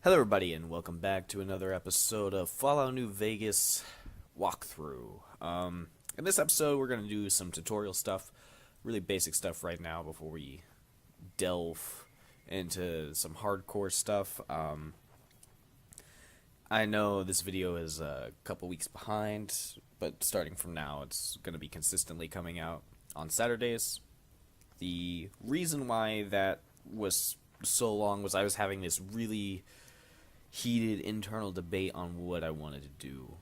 Hello everybody and welcome back to another episode of Fallout New Vegas walkthrough. In this episode we're going to do some tutorial stuff, really basic stuff right now before we delve into some hardcore stuff. I know this video is a couple weeks behind, but starting from now it's going to be consistently coming out on Saturdays. The reason why that was so long was I was having this really heated internal debate on what I wanted to do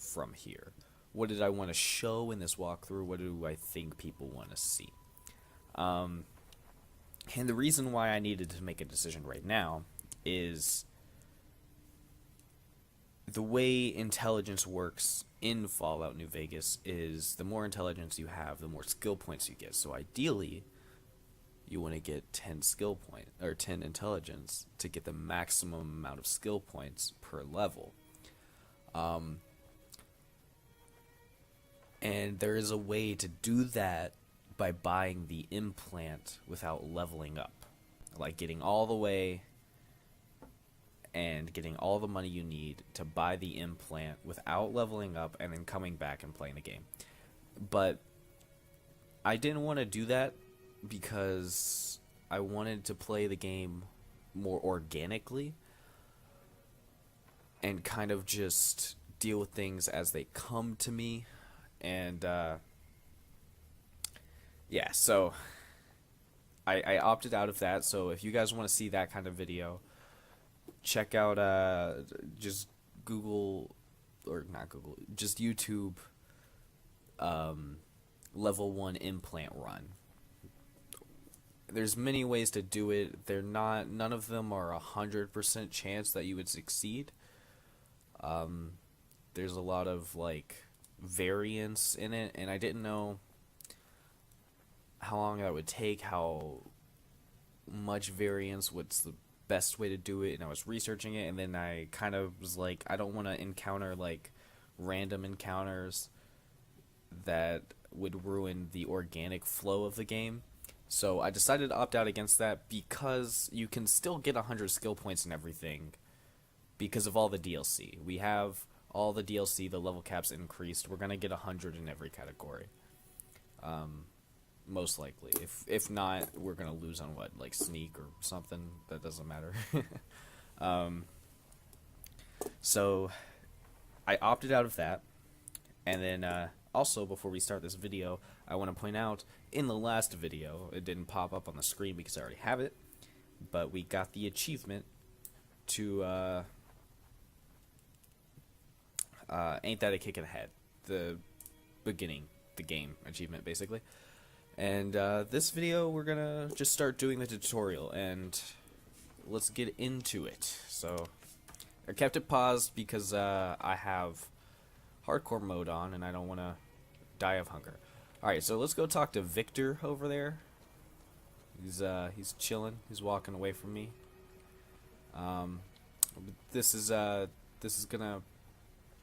from here. What did I want to show in this walkthrough? What do I think people want to see? And the reason why I needed to make a decision right now is the way intelligence works in Fallout New Vegas is the more intelligence you have, the more skill points you get. So ideally, you want to get 10 skill points or 10 intelligence to get the maximum amount of skill points per level. And there is a way to do that by buying the implant without leveling up, like getting all the way and getting all the money you need to buy the implant without leveling up and then coming back and playing the game. But I didn't want to do that because I wanted to play the game more organically and kind of just deal with things as they come to me. And yeah, so I opted out of that. So if you guys want to see that kind of video, check out just Google, or not Google, just YouTube level 1 implant run. There's many ways to do it. None of them are 100% chance that you would succeed. There's a lot of like variance in it, and I didn't know how long that would take, how much variance, what's the best way to do it, and I was researching it, and then I kind of was like, I don't want to encounter like random encounters that would ruin the organic flow of the game. So I decided to opt out against that because you can still get 100 skill points and everything because of all the DLC. We have all the DLC, the level caps increased. We're going to get 100 in every category. Most likely. If not, we're going to lose on what, like sneak or something? That doesn't matter. So I opted out of that. And then also, before we start this video, I want to point out, in the last video, it didn't pop up on the screen because I already have it, but we got the achievement to, Ain't That a Kick in the Head? The beginning, the game achievement, basically. And this video, we're gonna just start doing the tutorial, and let's get into it. So, I kept it paused because I have hardcore mode on, and I don't want to die of hunger. Alright, so let's go talk to Victor over there. He's chilling. He's walking away from me. This is gonna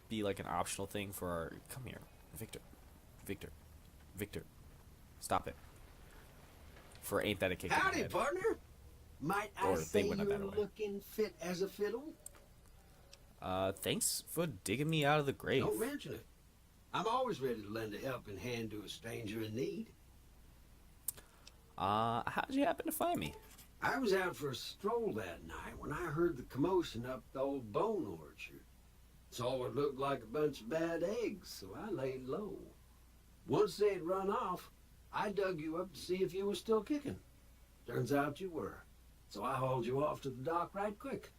be like an optional thing for our... Come here, Victor. Victor. Stop it. For Ain't That a Kick in the Head. Howdy, partner. Might I say you're looking fit as a fiddle? Thanks for digging me out of the grave. Don't mention it. I'm always ready to lend a helping hand to a stranger in need. How'd you happen to find me? I was out for a stroll that night when I heard the commotion up the old bone orchard. Saw what looked like a bunch of bad eggs, so I laid low. Once they'd run off, I dug you up to see if you were still kicking. Turns out you were. So I hauled you off to the dock right quick.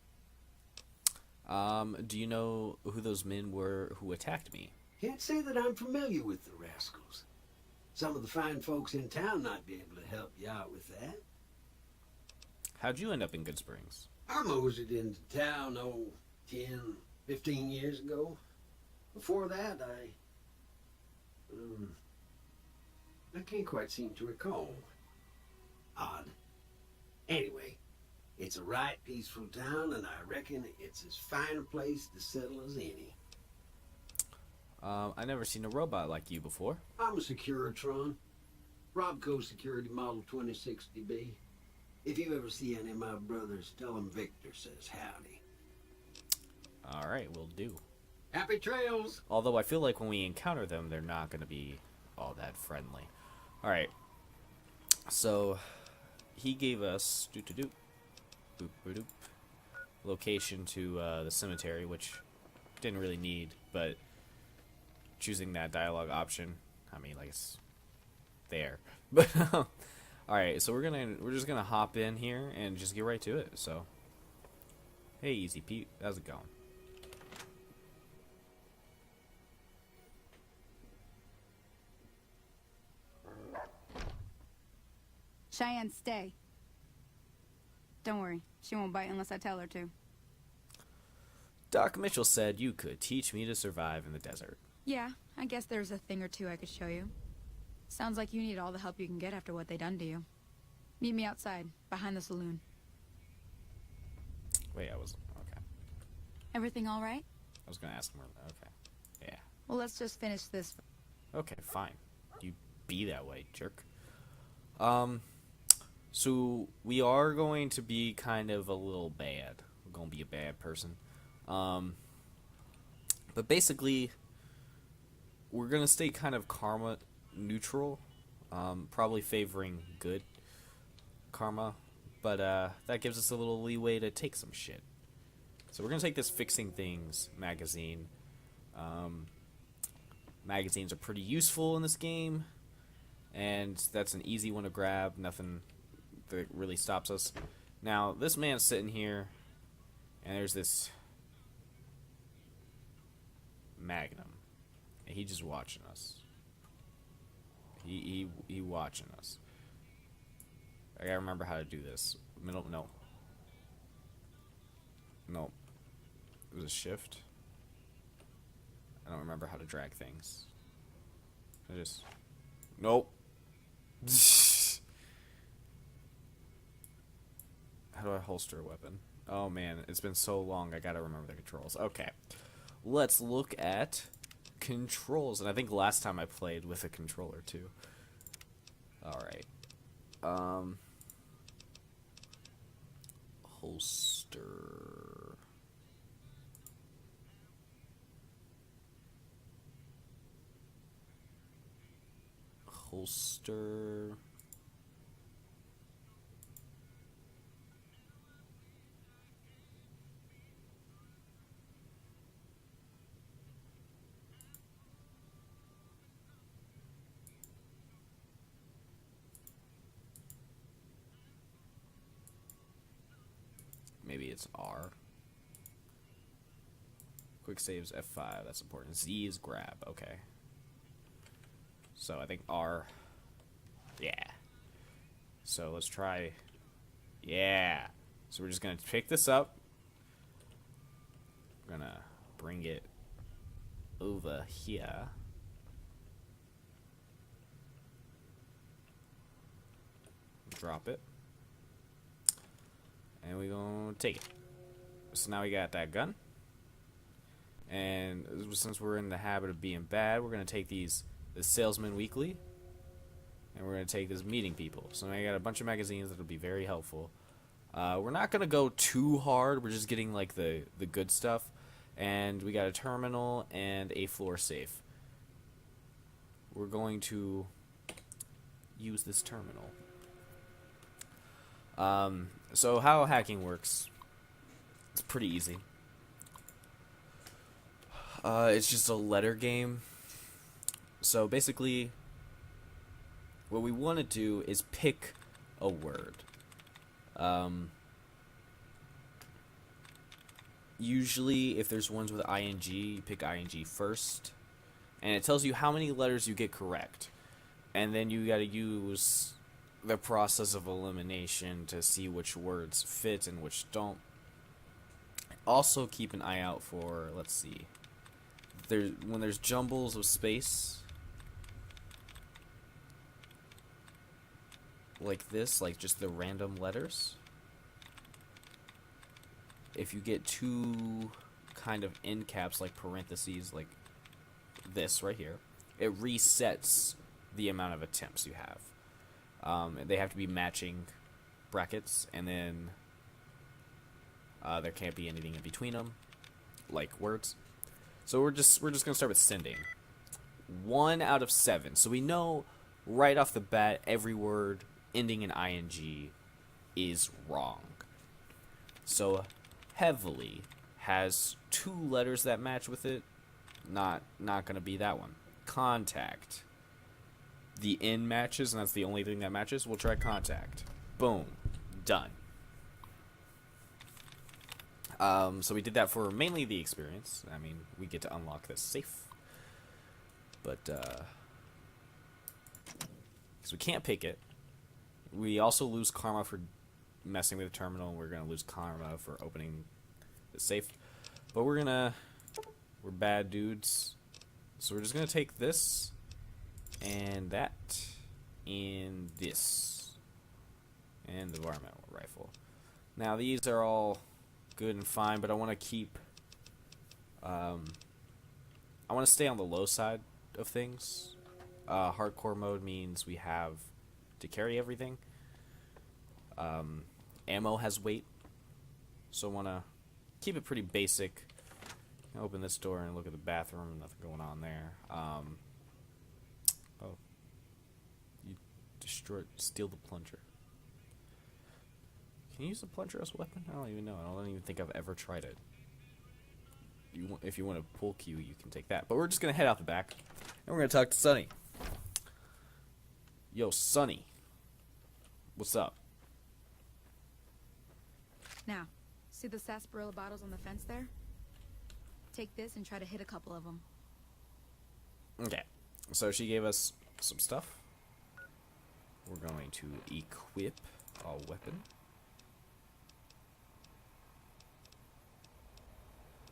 Do you know who those men were who attacked me? Can't say that I'm familiar with the rascals. Some of the fine folks in town might be able to help you out with that. How'd you end up in Good Springs? I moseyed into town, 10, 15 years ago. Before that, I can't quite seem to recall. Odd. Anyway, it's a right peaceful town, and I reckon it's as fine a place to settle as any. I never seen a robot like you before. I'm a Securitron. Robco Security Model 2060B. If you ever see any of my brothers, tell them Victor says howdy. Alright, we'll do. Happy trails. Although I feel like when we encounter them, they're not going to be all that friendly. Alright. So, he gave us boop, location to the cemetery, which didn't really need, but choosing that dialogue option, I mean, like, it's there. But alright, so we're just gonna hop in here and just get right to it. So, hey, Easy Pete, how's it going? Cheyenne, stay. Don't worry, she won't bite unless I tell her to. Doc Mitchell said you could teach me to survive in the desert. Yeah, I guess there's a thing or two I could show you. Sounds like you need all the help you can get after what they done to you. Meet me outside, behind the saloon. Wait, okay. Everything all right? I was gonna ask more. Okay, yeah. Well, let's just finish this. Okay, fine. You be that way, jerk. So we are going to be kind of a little bad. We're gonna be a bad person. But basically, we're gonna stay kind of karma neutral, probably favoring good karma, but that gives us a little leeway to take some shit. So we're gonna take this Fixing Things magazine. Magazines are pretty useful in this game, and that's an easy one to grab. Nothing that really stops us. Now, this man's sitting here, and there's this Magnum, and he's just watching us. He watching us. I gotta remember how to do this. No. It was a shift. I don't remember how to drag things. I just... Nope. How do I holster a weapon? Oh man, it's been so long, I gotta remember the controls. Okay. Let's look at controls. And I think last time I played with a controller too. Alright. Holster. Holster. Maybe it's R. Quick saves F5, that's important. Z is grab, okay. So I think R. Yeah. So let's try. Yeah. So we're just gonna pick this up. We're gonna bring it over here. Drop it. And we're gonna take it. So now we got that gun. And since we're in the habit of being bad, we're gonna take the Salesman Weekly, and we're gonna take this Meeting People. So now I got a bunch of magazines that'll be very helpful. We're not gonna go too hard. We're just getting like the good stuff, and we got a terminal and a floor safe. We're going to use this terminal. So how hacking works? It's pretty easy. It's just a letter game. So basically, what we want to do is pick a word. Usually, if there's ones with ing, you pick ing first, and it tells you how many letters you get correct. And then you got to use the process of elimination to see which words fit and which don't. Also, keep an eye out for, let's see, when there's jumbles of space, like this, like just the random letters. If you get two kind of end caps, like parentheses, like this right here, it resets the amount of attempts you have. They have to be matching brackets, and then there can't be anything in between them. like words. So we're just gonna start with sending. 1 out of 7. So we know right off the bat every word ending in ing is wrong. So heavily has 2 letters that match with it. Not gonna be that one. Contact. The N matches, and that's the only thing that matches. We'll try contact. Boom. Done. So we did that for mainly the experience. I mean, we get to unlock this safe. But, because we can't pick it. We also lose karma for messing with the terminal, and we're going to lose karma for opening the safe. But we're bad dudes. So we're just going to take this, and that, and this, and the environmental rifle. Now, these are all good and fine, but I want to keep, I want to stay on the low side of things. Hardcore mode means we have to carry everything. Ammo has weight, so I want to keep it pretty basic. Open this door and look at the bathroom. Nothing going on there. Oh, you steal the plunger. Can you use the plunger as a weapon? I don't even know. I don't even think I've ever tried it. If you want a pull cue, you can take that. But we're just gonna head out the back, and we're gonna talk to Sonny. Yo, Sonny, what's up? Now, see the sarsaparilla bottles on the fence there? Take this and try to hit a couple of them. Okay, so she gave us some stuff. We're going to equip our weapon.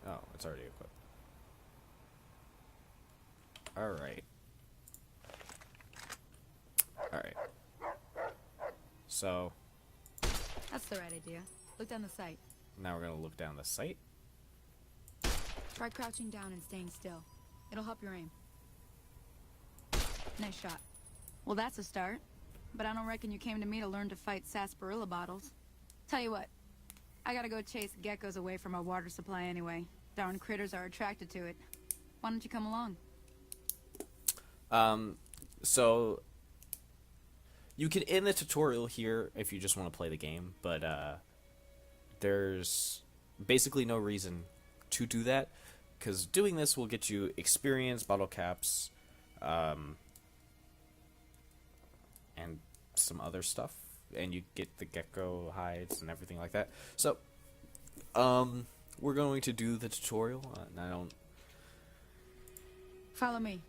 Oh, it's already equipped. Alright. Alright. So, That's the right idea. Look down the sight. now we're going to look down the sight. Try crouching down and staying still. It'll help your aim. Nice shot. Well, that's a start. But I don't reckon you came to me to learn to fight sarsaparilla bottles. Tell you what, I gotta go chase geckos away from our water supply anyway. Darn critters are attracted to it. Why don't you come along? So you can end the tutorial here if you just want to play the game, but there's basically no reason to do that, because doing this will get you experience, bottle caps, and some other stuff, and you get the gecko hides and everything like that. So we're going to do the tutorial, and I don't Follow me.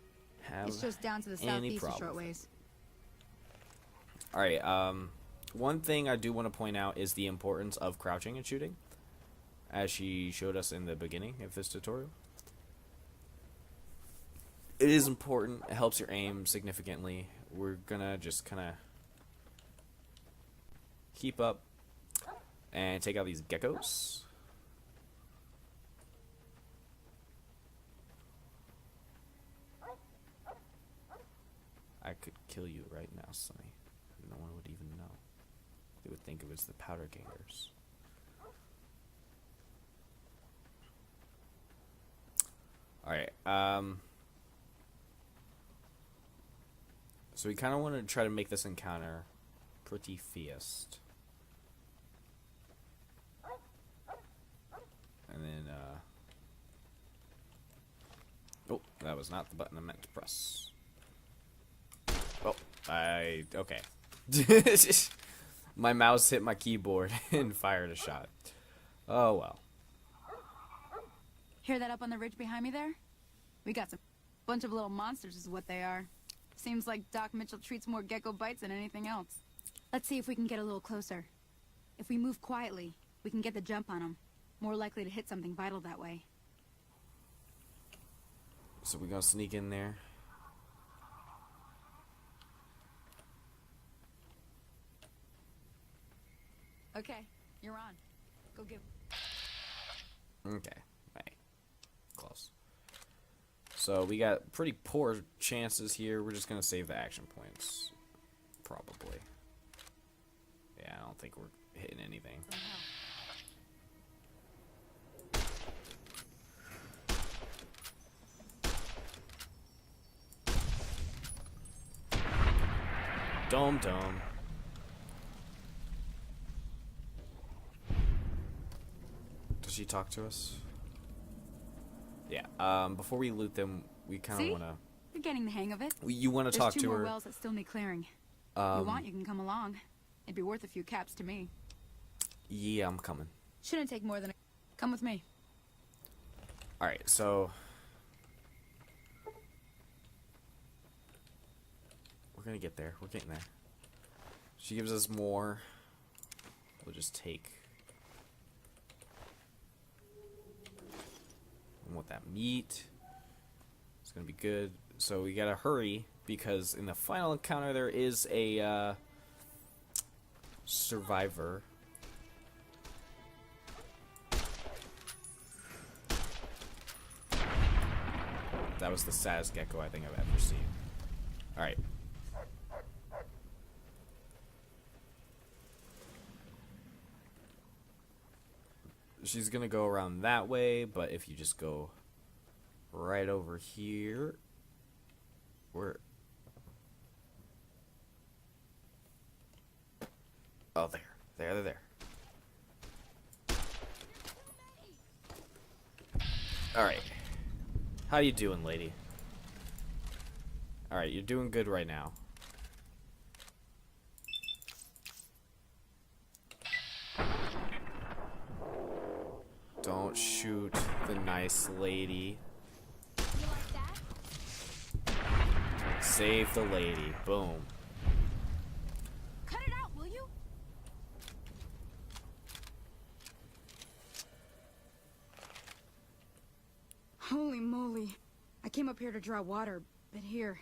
have It's just down to the any southeast a problem short with it. ways. Alright, one thing I do want to point out is the importance of crouching and shooting, as she showed us in the beginning of this tutorial. It is important. It helps your aim significantly. We're gonna just kind of keep up and take out these geckos. I could kill you right now, Sonny. No one would even know. They would think it was the powder gangers. Alright, so we kind of want to try to make this encounter pretty fast. And then, oh, that was not the button I meant to press. Oh, okay. My mouse hit my keyboard and fired a shot. Oh, well. Hear that up on the ridge behind me there? We got some bunch of little monsters is what they are. Seems like Doc Mitchell treats more gecko bites than anything else. Let's see if we can get a little closer. If we move quietly, we can get the jump on them. More likely to hit something vital that way. So we're gonna sneak in there. Okay, you're on. Go give. Okay. Hey. Close. So we got pretty poor chances here. We're just gonna save the action points. Probably. Yeah, I don't think we're hitting anything. Dome, dome. Does she talk to us? Yeah. Before we loot them, we kind of See? want to. You're getting the hang of it. You want to There's talk two to more her? wells that still need clearing. If you Um, want, you can come along. It'd be worth a few caps to me. yeah, I'm coming. Shouldn't take more than a... Come with me. All right, so we're gonna get there. We're getting there. She gives us more. We'll just take. I want that meat. It's gonna be good. So we gotta hurry because in the final encounter there is a survivor. That was the saddest gecko I think I've ever seen. Alright. She's gonna go around that way, but if you just go right over here, where? Oh, there. Alright. How you doing, lady? Alright, you're doing good right now. Don't shoot the nice lady. You like that? Save the lady. Boom. Cut it out, will you? Holy moly. I came up here to draw water, but here,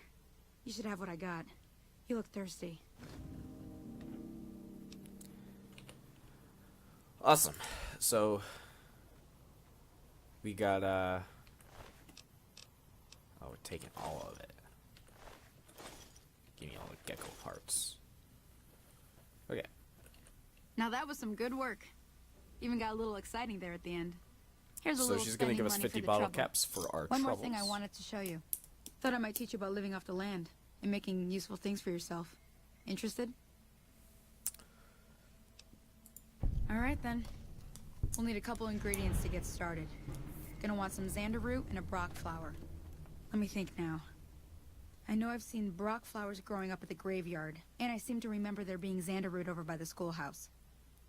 you should have what I got. You look thirsty. Awesome. So we got oh, we're taking all of it. Give me all the gecko parts. Okay. Now that was some good work. Even got a little exciting there at the end. Here's a So little she's gonna give us spending money 50 for the bottle trouble. caps for our One more troubles. thing I wanted to show you. Thought I might teach you about living off the land and making useful things for yourself. Interested? All right then. We'll need a couple ingredients to get started. Gonna want some xander root and a brock flower. Let me think now. I know I've seen brock flowers growing up at the graveyard, and I seem to remember there being xander root over by the schoolhouse.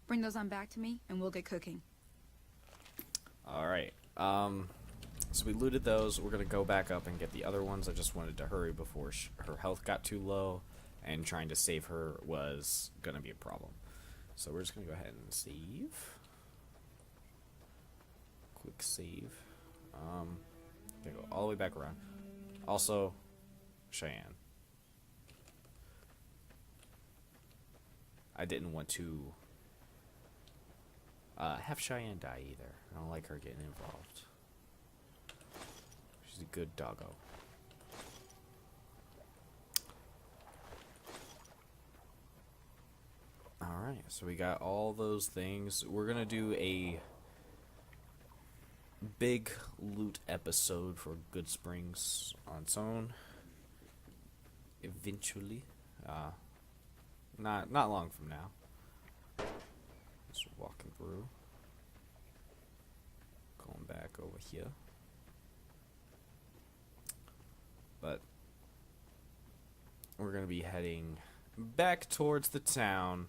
Bring those on back to me, and we'll get cooking. All right. So we looted those. We're gonna go back up and get the other ones. I just wanted to hurry before her health got too low, and trying to save her was gonna be a problem. So we're just gonna go ahead and save. Quick save. Gonna go all the way back around. Also, Cheyenne. I didn't want to have Cheyenne die either. I don't like her getting involved. She's a good doggo. Alright, so we got all those things. We're gonna do a big loot episode for Good Springs on its own. Eventually. Not long from now. Just walking through. Going back over here. But we're going to be heading back towards the town,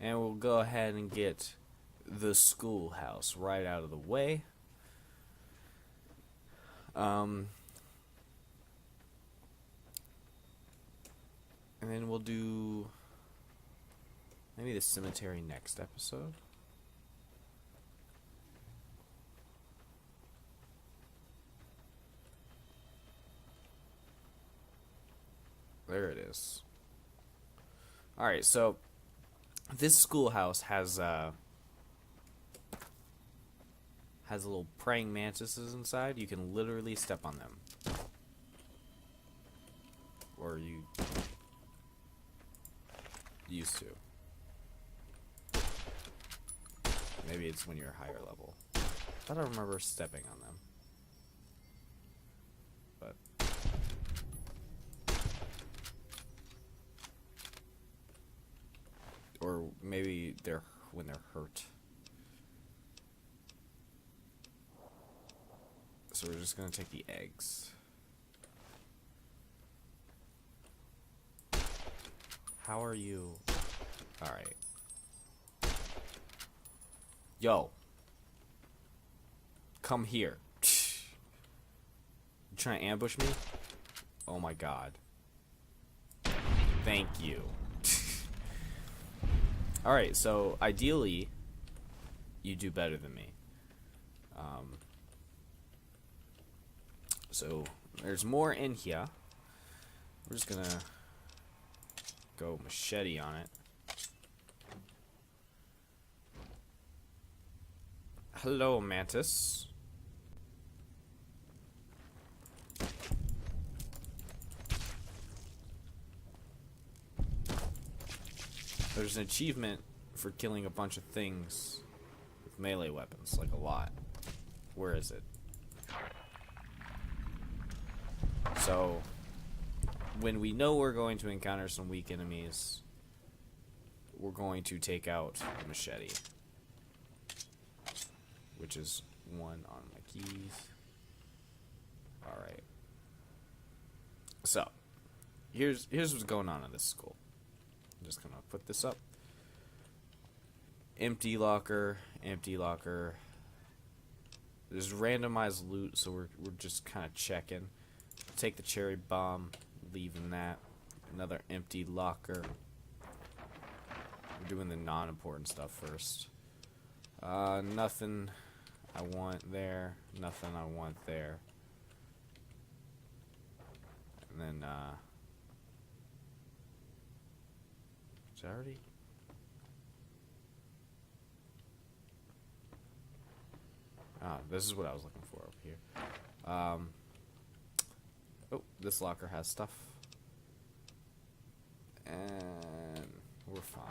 and we'll go ahead and get the schoolhouse right out of the way. And then we'll do maybe the cemetery next episode. There it is. Alright, so this schoolhouse has little praying mantises inside. You can literally step on them. Or you used to. Maybe it's when you're higher level. I thought I remember stepping on them. But maybe they're when they're hurt. So we're just gonna take the eggs. How are you? Alright. Yo. Come here. You trying to ambush me? Oh my god. Thank you. Alright, so ideally, you do better than me. So, there's more in here. We're just gonna go machete on it. Hello, Mantis. There's an achievement for killing a bunch of things with melee weapons, like a lot. Where is it? So, when we know we're going to encounter some weak enemies, we're going to take out the machete. Which is one on my keys. Alright. So, here's what's going on in this school. I'm just gonna put this up. Empty locker, empty locker. There's randomized loot, so we're just kind of checking. Take the cherry bomb, leaving that. Another empty locker. We're doing the non-important stuff first. Nothing I want there. Nothing I want there. And then, is that already? This is what I was looking for over here. Oh, this locker has stuff. And we're fine.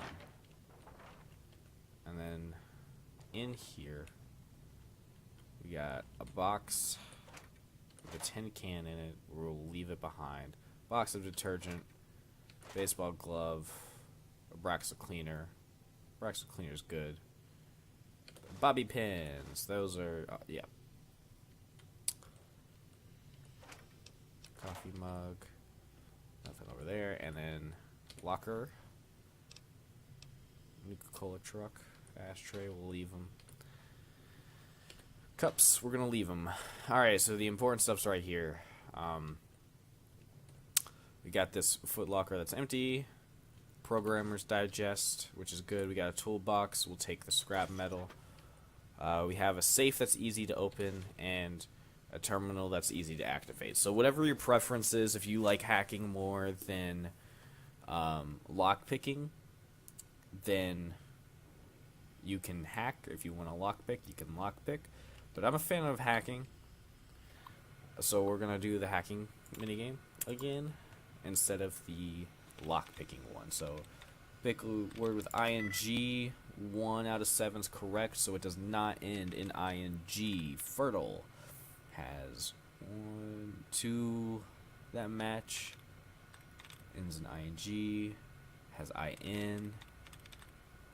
And then in here, we got a box with a tin can in it. We'll leave it behind. Box of detergent, baseball glove, a Braxa cleaner. Braxa cleaner is good. Bobby pins. Those are, yeah. Coffee mug. Nothing over there. And then locker. Nuka-Cola truck. Ashtray. We'll leave them. Cups. We're going to leave them. Alright, so the important stuff's right here. We got this foot locker that's empty. Programmer's digest, which is good. We got a toolbox. We'll take the scrap metal. We have a safe that's easy to open, and a terminal that's easy to activate. So whatever your preference is, if you like hacking more than lockpicking, then you can hack. If you want to lockpick, you can lockpick. But I'm a fan of hacking, so we're going to do the hacking minigame again instead of the lockpicking one. So pick a word with ing. 1 out of 7 is correct, so it does not end in ing. Fertile has 1, 2 that match. Ends in ing. Has in.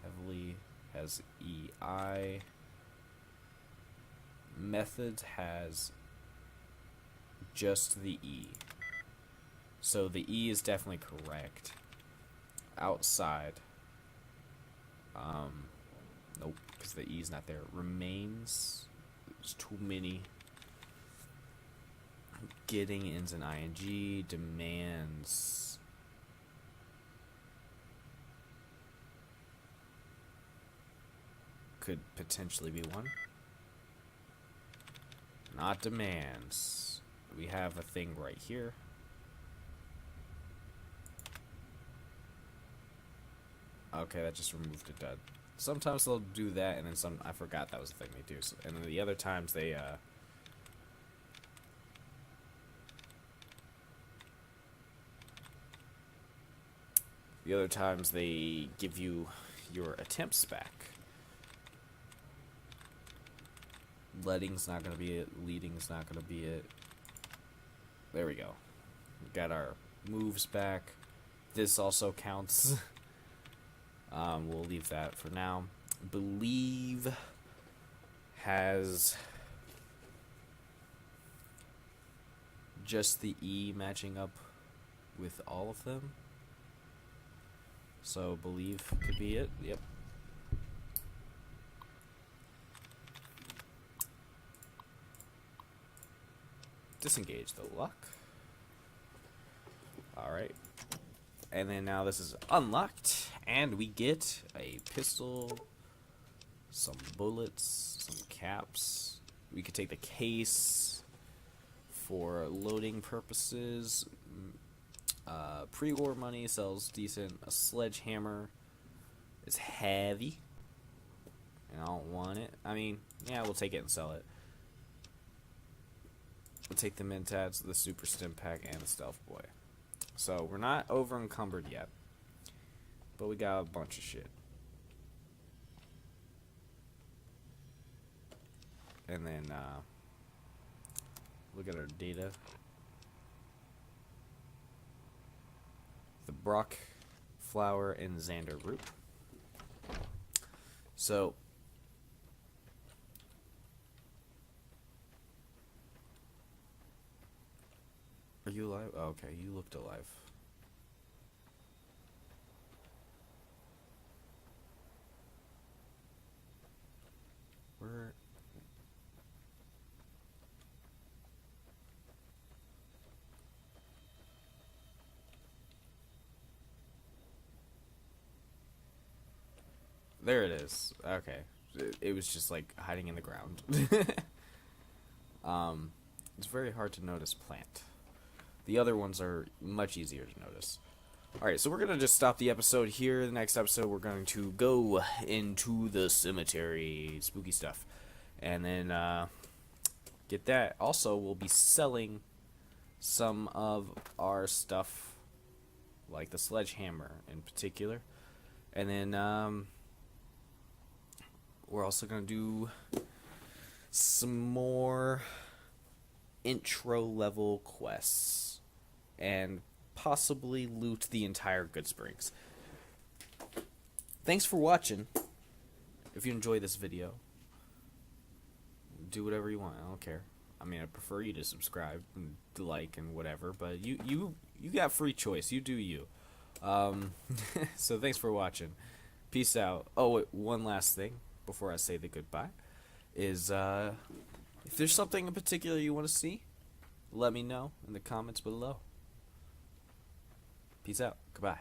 Heavily has ei. Methods has just the e. So the e is definitely correct. Outside. Nope, because the e's not there. Remains. There's too many. Getting ends in ing. Demands. Could potentially be one. Not demands. We have a thing right here. Okay, that just removed a dud. Sometimes they'll do that, and then some. I forgot that was the thing they do. So, and then the other times they. The other times they give you your attempts back. Letting's not gonna be it. Leading's not gonna be it. There we go. We got our moves back. This also counts. We'll leave that for now. Believe has just the E matching up with all of them. So believe could be it. Yep. Disengage the luck. Alright. And then now this is unlocked, and we get a pistol, some bullets, some caps. We could take the case for loading purposes. Pre-war money sells decent. A sledgehammer is heavy, and I don't want it. I mean, yeah, we'll take it and sell it. We'll take the Mentats, the Super Stim Pack, and the Stealth Boy. So we're not over encumbered yet, but we got a bunch of shit. And then look at our data. The Brock flower and Xander root. So are you alive? Oh, okay, you looked alive. Where? There it is. Okay. It was just like hiding in the ground. It's very hard to notice plant. The other ones are much easier to notice. Alright, so we're going to just stop the episode here. The next episode, we're going to go into the cemetery. Spooky stuff. And then get that. Also, we'll be selling some of our stuff, like the sledgehammer in particular. And then we're also going to do some more intro level quests and possibly loot the entire Goodsprings. Thanks for watching. If you enjoy this video, do whatever you want. I don't care. I mean, I prefer you to subscribe and like and whatever, but you got free choice. You do you. So thanks for watching. Peace out. Oh, wait, one last thing before I say the goodbye is if there's something in particular you want to see, let me know in the comments below. Peace out. Goodbye.